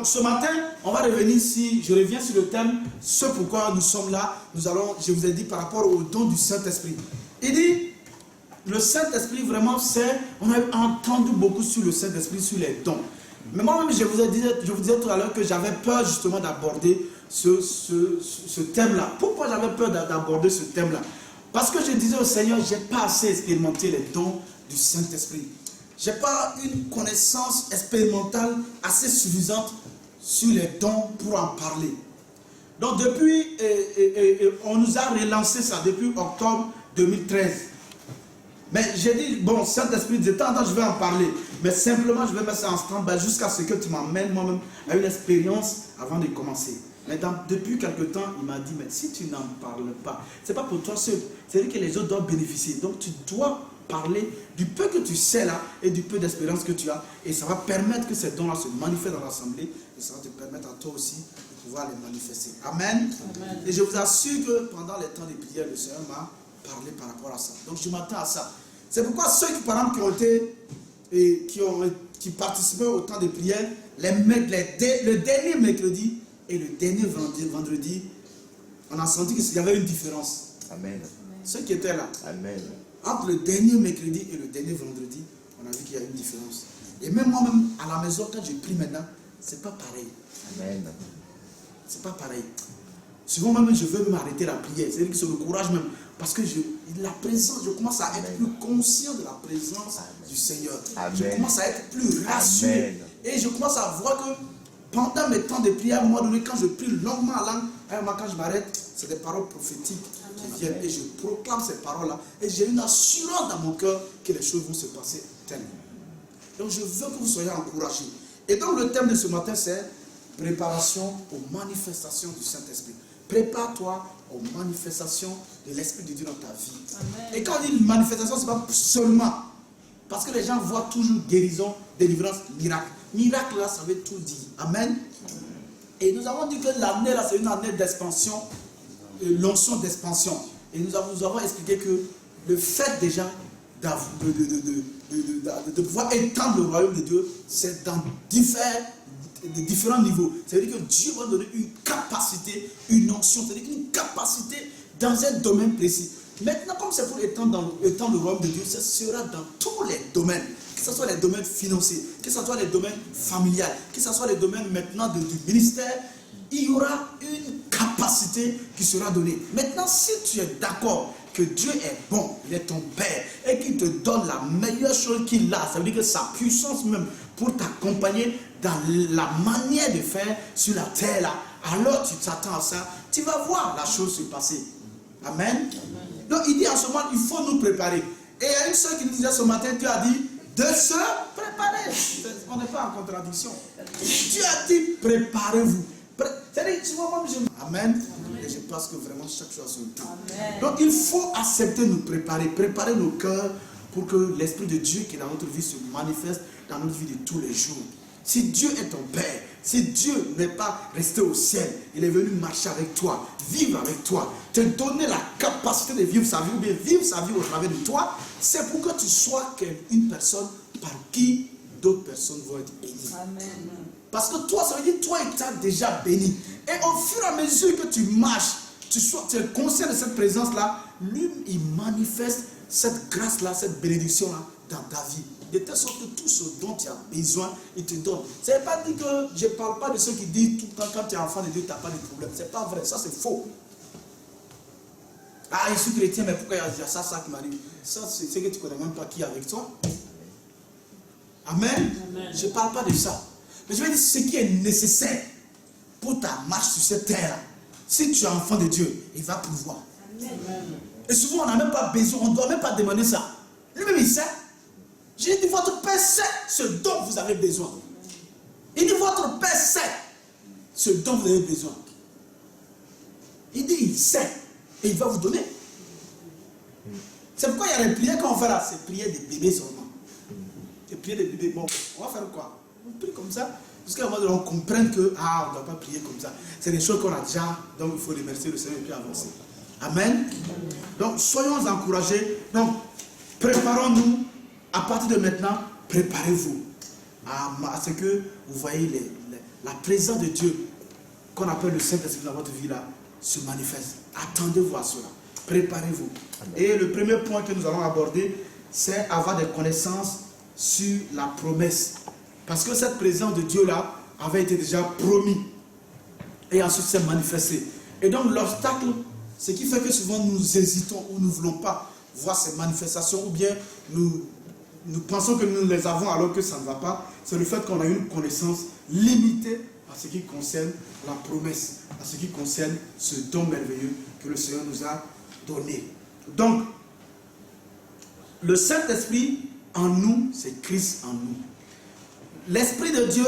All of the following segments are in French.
Donc ce matin, on va revenir je reviens sur le thème, ce pourquoi nous sommes là. Je vous ai dit par rapport au don du Saint-Esprit. Il dit, le Saint-Esprit vraiment on a entendu beaucoup sur le Saint-Esprit, sur les dons. Mais moi-même, je vous disais tout à l'heure que j'avais peur justement d'aborder ce thème-là. Pourquoi j'avais peur d'aborder ce thème-là? Parce que je disais au Seigneur, je n'ai pas assez expérimenté les dons du Saint-Esprit. Je n'ai pas une connaissance expérimentale assez suffisante sur les dons pour en parler. Donc depuis, on nous a relancé ça depuis octobre 2013. Mais j'ai dit, bon, Saint-Esprit, de temps en temps, je vais en parler. Mais simplement, je vais mettre ça en stand-by jusqu'à ce que tu m'emmènes moi-même à une expérience avant de commencer. Mais depuis quelque temps, il m'a dit, mais si tu n'en parles pas, ce n'est pas pour toi seul. C'est-à-dire que les autres doivent bénéficier. Donc tu dois parler du peu que tu sais là et du peu d'expérience que tu as. Et ça va permettre que ces dons-là se manifestent dans l'assemblée. Et ça va te permettre à toi aussi de pouvoir les manifester. Amen. Amen. Et je vous assure que pendant les temps de prière, le Seigneur m'a parlé par rapport à ça. Donc je m'attends à ça. C'est pourquoi ceux qui, par exemple, qui participaient au temps de prière, le dernier mercredi et le dernier vendredi, on a senti qu'il y avait une différence. Amen. Ceux qui étaient là. Amen. Entre le dernier mercredi et le dernier vendredi, on a vu qu'il y a une différence. Et même moi-même, à la maison, quand je prie maintenant, c'est pas pareil. Amen. C'est pas pareil. Souvent même, je veux m'arrêter la prière. C'est-à-dire que c'est le courage même. Parce que la présence, je commence à être plus conscient de la présence du Seigneur. Amen. Je commence à être plus rassuré. Amen. Et je commence à voir que pendant mes temps de prière, à un moment donné, quand je prie longuement à langue, quand je m'arrête, c'est des paroles prophétiques qui viennent. Et je proclame ces paroles-là. Et j'ai une assurance dans mon cœur que les choses vont se passer tellement. Donc je veux que vous soyez encouragés. Et donc le thème de ce matin, c'est préparation aux manifestations du Saint-Esprit. Prépare-toi aux manifestations de l'Esprit de Dieu dans ta vie. Amen. Et quand on dit manifestation, ce n'est pas seulement. Parce que les gens voient toujours guérison, délivrance, miracle. Miracle là, ça veut tout dire. Amen. Et nous avons dit que l'année là, c'est une année d'expansion, l'onction d'expansion. Et nous avons expliqué que le fait déjà de pouvoir étendre le royaume de Dieu, c'est dans différents niveaux. C'est-à-dire que Dieu va donner une capacité, une onction, c'est-à-dire une capacité dans un domaine précis. Maintenant, comme c'est pour étendre le royaume de Dieu, ce sera dans tous les domaines. Que ce soit les domaines financiers, que ce soit les domaines familiaux, que ce soit les domaines maintenant du ministère, il y aura une capacité qui sera donnée. Maintenant, si tu es d'accord que Dieu est bon, il est ton Père, et qu'il te donne la meilleure chose qu'il a, ça veut dire que sa puissance même pour t'accompagner dans la manière de faire sur la terre là, alors tu t'attends à ça, tu vas voir la chose se passer. Amen. Amen. Donc il dit en ce moment, il faut nous préparer. Et il y a une soeur qui nous disait ce matin, tu as dit de se préparer. On n'est pas en contradiction. Tu as dit préparez-vous. C'est-à-dire, Amen. Et je pense que vraiment chaque chose a son temps. Donc il faut accepter de nous préparer nos cœurs pour que l'Esprit de Dieu qui est dans notre vie se manifeste dans notre vie de tous les jours. Si Dieu est ton Père, si Dieu n'est pas resté au ciel, il est venu marcher avec toi, vivre avec toi, te donner la capacité de vivre sa vie ou bien vivre sa vie au travers de toi, c'est pour que tu sois une personne par qui d'autres personnes vont être bénies. Amen. Parce que toi, ça veut dire toi, tu es déjà béni. Et au fur et à mesure que tu marches, tu es conscient de cette présence-là, lui, il manifeste cette grâce-là, cette bénédiction-là dans ta vie. De telle sorte que tout ce dont tu as besoin, il te donne. Ça ne veut pas dire que je ne parle pas de ceux qui disent tout le temps quand tu es enfant de Dieu, tu n'as pas de problème. Ce n'est pas vrai, ça c'est faux. Ah, je suis chrétien, mais pourquoi il y a ça qui m'arrive? Ça, c'est que tu ne connais même pas qui est avec toi. Amen. Amen. Je ne parle pas de ça. Mais je veux dire ce qui est nécessaire pour ta marche sur cette terre. Si tu es enfant de Dieu, il va pouvoir. Amen. Et souvent, on n'a même pas besoin, on ne doit même pas demander ça. Lui-même, il sait. J'ai dit, votre Père sait ce dont vous avez besoin. Il dit, votre Père sait ce dont vous avez besoin. Il dit, il sait. Et il va vous donner. C'est pourquoi il y a les prières qu'on fait là. C'est prières des bébés seulement. C'est prières des bébés. Bon, on va faire quoi? On prie comme ça. Jusqu'à un moment donné, on comprenne que, on ne doit pas prier comme ça. C'est des choses qu'on a déjà. Donc, il faut remercier le Seigneur et puis avancer. Amen. Donc, soyons encouragés. Donc, préparons-nous. À partir de maintenant, préparez-vous à ce que vous voyez la présence de Dieu, qu'on appelle le Saint-Esprit dans votre vie là, se manifeste. Attendez-vous à cela. Préparez-vous. Et le premier point que nous allons aborder, c'est avoir des connaissances sur la promesse. Parce que cette présence de Dieu là avait été déjà promis. Et ensuite s'est manifestée. Et donc l'obstacle, ce qui fait que souvent nous hésitons ou nous ne voulons pas voir ces manifestations, ou bien nous pensons que nous les avons alors que ça ne va pas, c'est le fait qu'on a une connaissance limitée à ce qui concerne la promesse, à ce qui concerne ce don merveilleux que le Seigneur nous a donné. Donc, le Saint-Esprit en nous, c'est Christ en nous. L'Esprit de Dieu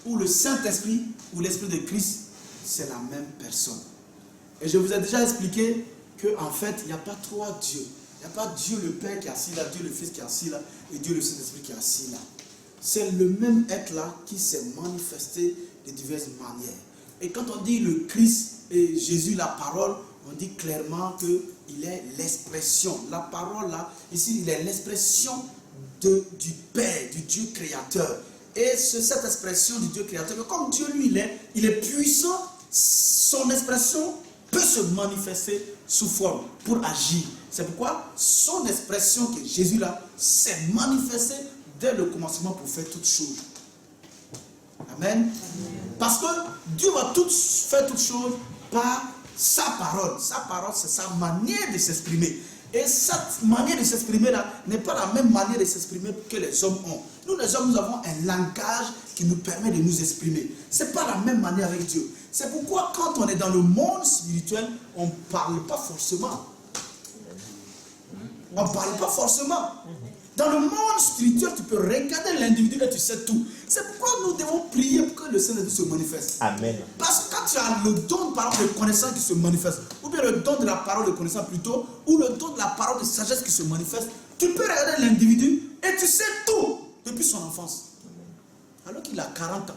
ou le Saint-Esprit ou l'Esprit de Christ, c'est la même personne. Et je vous ai déjà expliqué qu'en fait, il n'y a pas trois dieux. Il n'y a pas Dieu le Père qui est assis là, Dieu le Fils qui est assis là, et Dieu le Saint-Esprit qui est assis là. C'est le même être là qui s'est manifesté de diverses manières. Et quand on dit le Christ et Jésus, la parole, on dit clairement qu'il est l'expression. La parole là, ici, il est l'expression du Père, du Dieu créateur. Et cette expression du Dieu créateur, mais comme Dieu lui, il est puissant, son expression peut se manifester sous forme pour agir. C'est pourquoi son expression que Jésus là s'est manifestée dès le commencement pour faire toutes choses. Amen. Parce que Dieu va faire toutes choses par sa parole. Sa parole, c'est sa manière de s'exprimer. Et cette manière de s'exprimer là n'est pas la même manière de s'exprimer que les hommes ont. Nous les hommes, nous avons un langage qui nous permet de nous exprimer. Ce n'est pas la même manière avec Dieu. C'est pourquoi quand on est dans le monde spirituel, on ne parle pas forcément. On ne parle pas forcément. Dans le monde spirituel, tu peux regarder l'individu et tu sais tout. C'est pourquoi nous devons prier pour que le Seigneur se manifeste. Amen. Parce que quand tu as le don par exemple, de connaissance qui se manifeste, ou bien le don de la parole de connaissance plutôt, ou le don de la parole de sagesse qui se manifeste, tu peux regarder l'individu et tu sais tout depuis son enfance. Alors qu'il a 40 ans.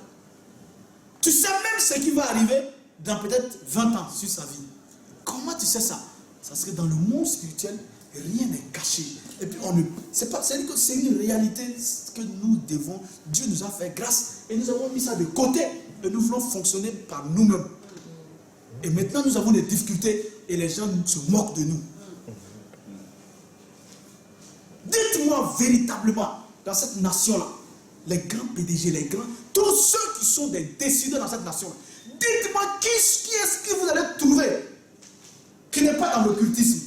Tu sais même ce qui va arriver dans peut-être 20 ans sur sa vie. Comment tu sais ça? Parce que dans le monde spirituel, rien n'est caché. Et puis c'est une réalité que nous devons. Dieu nous a fait grâce et nous avons mis ça de côté et nous voulons fonctionner par nous-mêmes. Et maintenant nous avons des difficultés et les gens se moquent de nous. Dites-moi véritablement, dans cette nation-là, les grands PDG, tous ceux qui sont des décideurs dans cette nation-là, dites-moi qui est-ce que vous allez trouver qui n'est pas dans l'occultisme.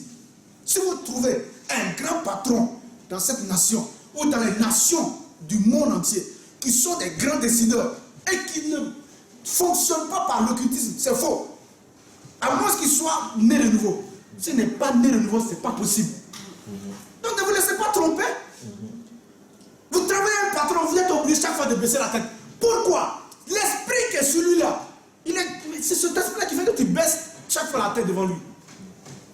Si vous trouvez un grand patron dans cette nation ou dans les nations du monde entier qui sont des grands décideurs et qui ne fonctionnent pas par l'occultisme, c'est faux. À moins qu'ils soient nés de nouveau. S'il n'est pas né de nouveau, ce n'est pas possible. Donc ne vous laissez pas tromper. Vous travaillez un patron, vous êtes obligé chaque fois de baisser la tête. Pourquoi? L'esprit qui est celui-là, c'est cet esprit-là qui fait que tu baisses chaque fois la tête devant lui.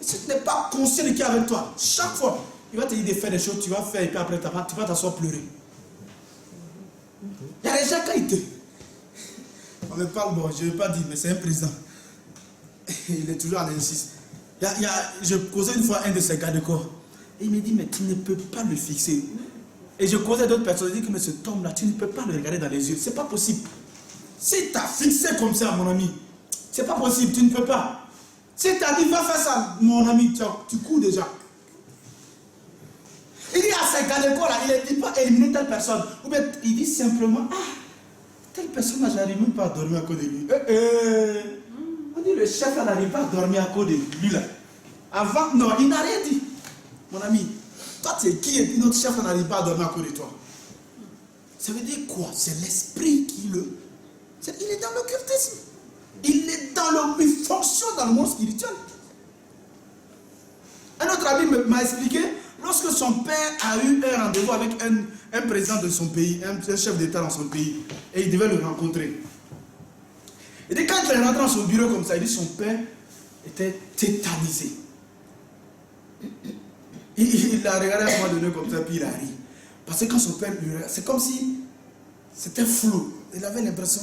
Si tu n'es pas conscient de qui est avec toi, chaque fois, il va te dire de faire des choses, tu vas faire et puis après tu vas t'asseoir pleurer. Il y a des gens quand ils te... On me parle, bon, je ne vais pas dire, mais c'est un président. Il est toujours en exercice. Je causais une fois un de ses gars de corps. Et il me dit, mais tu ne peux pas le fixer. Et je causais d'autres personnes, je dis que mais ce homme-là, tu ne peux pas le regarder dans les yeux. C'est pas possible. Si tu as fixé comme ça, mon ami, c'est pas possible, tu ne peux pas. Si tu as dit, va faire ça, mon ami, tu cours déjà. Il dit à ces gars de corps là, il ne dit pas éliminer telle personne. Ou bien il dit simplement, telle personne, je n'arrive même pas à dormir à cause de lui. On dit, le chef là n'arrive pas à dormir à cause de lui là. Avant, non, il n'a rien dit. Mon ami, toi tu es qui et puis notre chef là n'arrive pas à dormir à cause de toi. Ça veut dire quoi? C'est l'esprit qui il est dans l'occultisme. Il fonctionne dans le monde spirituel. Un autre ami m'a expliqué, lorsque son père a eu un rendez-vous avec un président de son pays, un chef d'État dans son pays, et il devait le rencontrer. Et dit, quand il est rentré dans son bureau comme ça, il dit son père était tétanisé. Il l'a regardé à un moment donné comme ça, puis il a ri. Parce que quand son père lui regarde, c'est comme si c'était flou. Il avait l'impression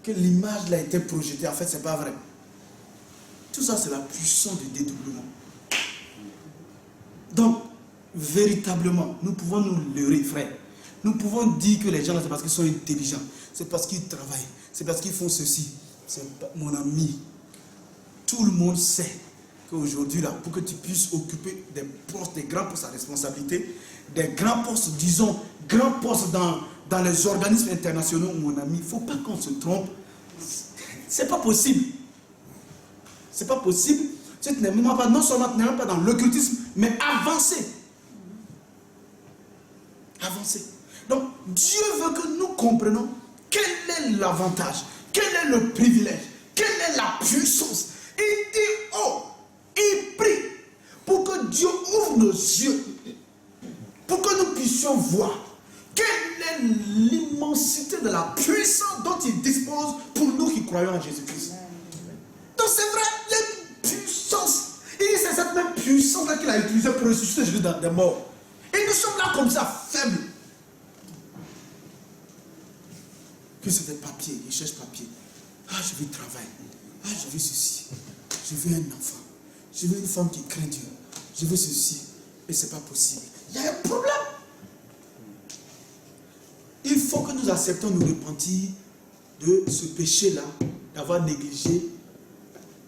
que l'image là était projetée. En fait, c'est pas vrai. Tout ça, c'est la puissance du dédoublement. Donc, véritablement, nous pouvons nous leurrer, frère. Nous pouvons dire que les gens là, c'est parce qu'ils sont intelligents, c'est parce qu'ils travaillent, c'est parce qu'ils font ceci. Mon ami, tout le monde sait qu'aujourd'hui, là, pour que tu puisses occuper des postes, des grands postes à responsabilité, des grands postes, disons, grands postes dans les organismes internationaux, mon ami, il ne faut pas qu'on se trompe. C'est pas possible. C'est pas possible. Tu n'es même pas, non seulement tu n'es même pas dans l'occultisme, mais avancé. Avancé. Donc, Dieu veut que nous comprenions quel est l'avantage, quel est le privilège, quelle est la puissance. Il dit, oh, il prie pour que Dieu ouvre nos yeux, pour que nous puissions voir quelle est l'immensité de la puissance dont il dispose pour nous qui croyons en Jésus-Christ. Donc c'est vrai, il y a une puissance. Et c'est cette même puissance-là qu'il a utilisée pour ressusciter Jésus des morts. Et nous sommes là comme ça, faibles. Que c'est des papiers, ils cherchent papier. Ah, je veux travailler. Ah, je veux ceci. Je veux un enfant. Je veux une femme qui craint Dieu. Je veux ceci. Et ce n'est pas possible. Il y a un problème. Il faut que nous acceptons nous repentir de ce péché-là, d'avoir négligé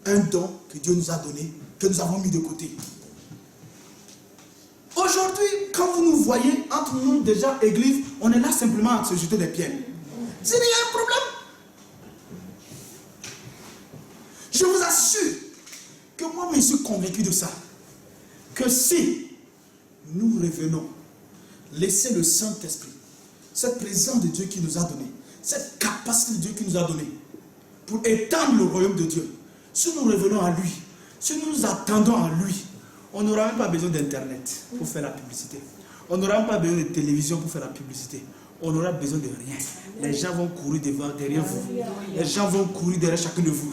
un don que Dieu nous a donné, que nous avons mis de côté. Aujourd'hui, quand vous nous voyez, entre nous déjà, église, on est là simplement à se jeter des pierres. Il y a un problème. Je vous assure que moi, je suis convaincu de ça. Que si nous revenons, laisser le Saint-Esprit, cette présence de Dieu qui nous a donné, cette capacité de Dieu qui nous a donné, pour étendre le royaume de Dieu, si nous revenons à lui, si nous nous attendons à lui, on n'aura même pas besoin d'Internet pour faire la publicité. On n'aura même pas besoin de télévision pour faire la publicité. On n'aura besoin de rien. Les gens vont courir derrière vous. Les gens vont courir derrière chacun de vous.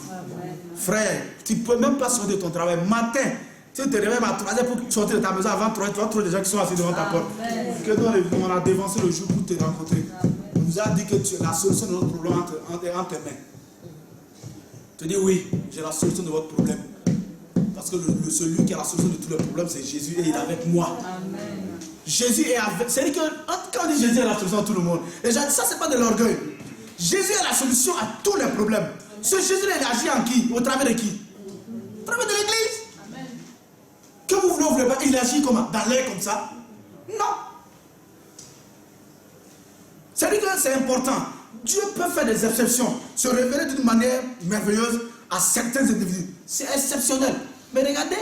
Frère, tu ne peux même pas sortir de ton travail. Matin, tu te réveilles à 3h pour sortir de ta maison avant 3h, tu vas trouver des gens qui sont assis devant ta porte. Que nous, on a dévancé le jour pour te rencontrer. On nous a dit que la solution de notre problème est entre tes mains. Tu dis oui, j'ai la solution de votre problème. Parce que celui qui a la solution de tous les problèmes, c'est Jésus et il est avec moi. Amen. Jésus est avec. C'est-à-dire que quand on dit Jésus est la solution à tout le monde, et ça, c'est pas de l'orgueil. Jésus est la solution à tous les problèmes. Ce Jésus, il agit en qui? Au travers de qui? Au travers de l'église. Que vous voulez ou vous voulez pas, il agit comment? Dans l'air comme ça? Non. C'est-à-dire que c'est important. Dieu peut faire des exceptions, se révéler d'une manière merveilleuse à certains individus. C'est exceptionnel. Mais regardez,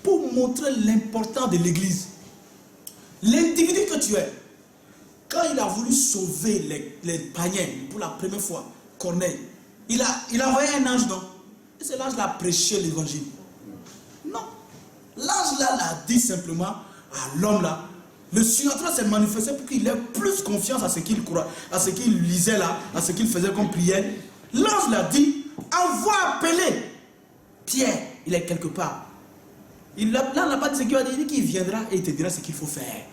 pour montrer l'importance de l'église, l'individu que tu es, quand il a voulu sauver les païens pour la première fois, Corneille, il a envoyé un ange, non? Et c'est l'ange qui a prêché l'évangile. Non. L'ange là l'a dit simplement à l'homme là. Le surnaturel s'est manifesté pour qu'il ait plus confiance à ce qu'il croit, à ce qu'il lisait là, à ce qu'il faisait comme prière. L'ange l'a dit, envoie appeler Pierre, il est quelque part. Là, on n'a pas dit ce qu'il va dire, il dit qu'il viendra et il te dira ce qu'il faut faire.